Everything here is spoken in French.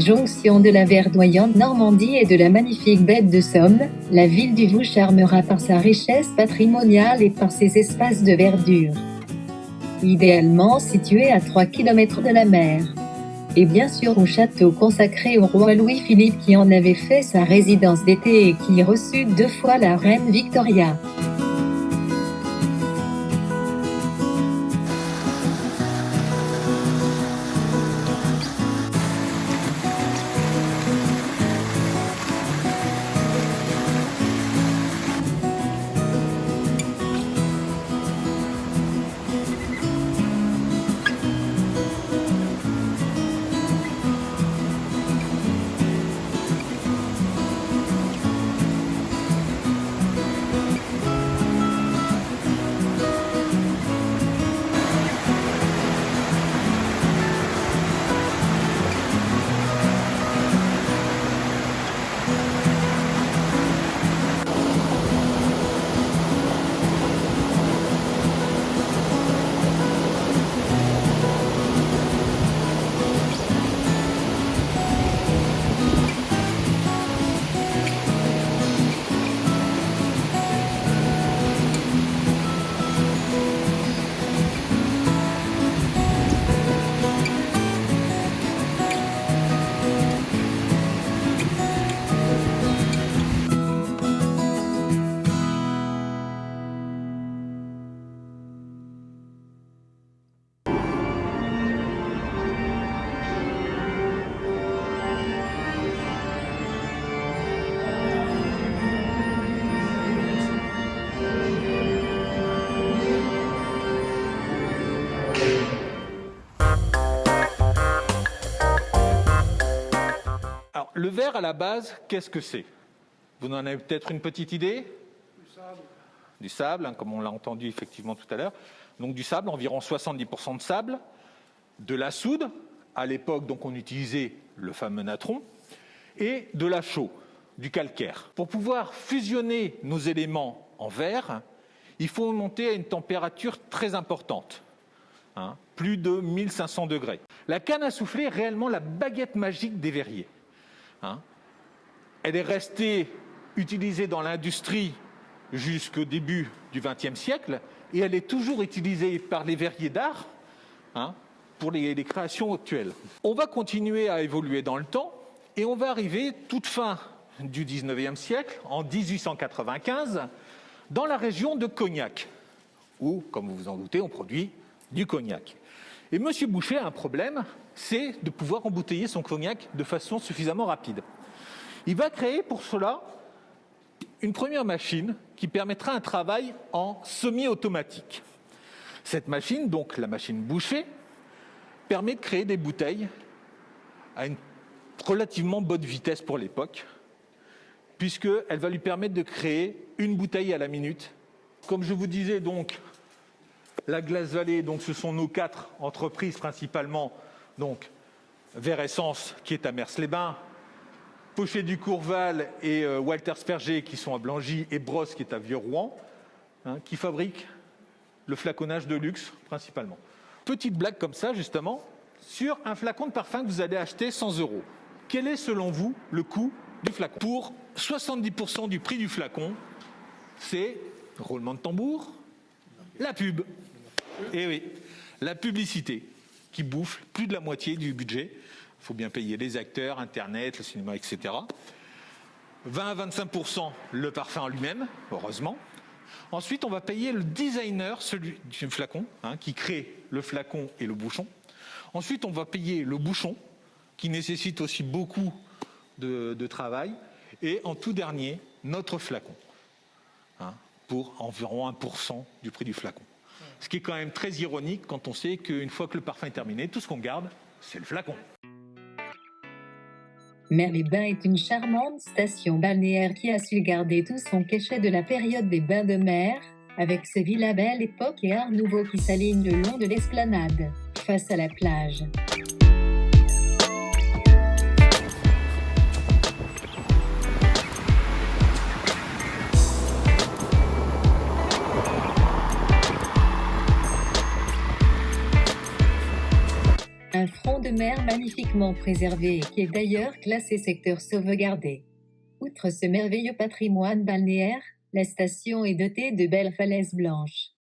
jonction de la verdoyante Normandie et de la magnifique baie de Somme, la ville du vous charmera par sa richesse patrimoniale et par ses espaces de verdure. Idéalement situé à 3 km de la mer. Et bien sûr au château consacré au roi Louis-Philippe qui en avait fait sa résidence d'été et qui reçut 2 fois la reine Victoria. Alors, le verre, à la base, qu'est-ce que c'est? Vous en avez peut-être une petite idée? Du sable. Du sable, hein, comme on l'a entendu effectivement tout à l'heure. Donc du sable, environ 70% de sable, de la soude, à l'époque donc on utilisait le fameux natron, et de la chaux, du calcaire. Pour pouvoir fusionner nos éléments en verre, il faut monter à une température très importante, hein, plus de 1500 degrés. La canne à souffler est réellement la baguette magique des verriers. Hein. Elle est restée utilisée dans l'industrie jusqu'au début du XXe siècle et elle est toujours utilisée par les verriers d'art, hein, pour les créations actuelles. On va continuer à évoluer dans le temps et on va arriver toute fin du XIXe siècle, en 1895, dans la région de Cognac, où, comme vous vous en doutez, on produit du cognac. Et M. Boucher a un problème, c'est de pouvoir embouteiller son cognac de façon suffisamment rapide. Il va créer pour cela une première machine qui permettra un travail en semi-automatique. Cette machine, donc la machine Boucher, permet de créer des bouteilles à une relativement bonne vitesse pour l'époque, puisqu'elle va lui permettre de créer une bouteille à la minute. Comme je vous disais, donc, la Glace Vallée, donc, ce sont nos 4 entreprises principalement, donc Verre Essence qui est à Mers-les-Bains, Pochet du Courval et Walter Sperger qui sont à Blangy et Brosse qui est à Vieux-Rouen, hein, qui fabriquent le flaconnage de luxe principalement. Petite blague comme ça justement, sur un flacon de parfum que vous allez acheter 100 €. Quel est selon vous le coût du flacon? Pour 70% du prix du flacon, c'est, roulement de tambour, la pub. Et oui, la publicité qui bouffe plus de la moitié du budget. Il faut bien payer les acteurs, Internet, le cinéma, etc. 20 à 25% le parfum en lui-même, heureusement. Ensuite, on va payer le designer, celui du flacon, hein, qui crée le flacon et le bouchon. Ensuite, on va payer le bouchon, qui nécessite aussi beaucoup de travail. Et en tout dernier, notre flacon, hein, pour environ 1% du prix du flacon. Ce qui est quand même très ironique quand on sait qu'une fois que le parfum est terminé, tout ce qu'on garde, c'est le flacon. Mers-les-Bains est une charmante station balnéaire qui a su garder tout son cachet de la période des bains de mer, avec ses villas Belle Époque et Art Nouveau qui s'alignent le long de l'esplanade, face à la plage. Un front de mer magnifiquement préservé et qui est d'ailleurs classé secteur sauvegardé. Outre ce merveilleux patrimoine balnéaire, la station est dotée de belles falaises blanches.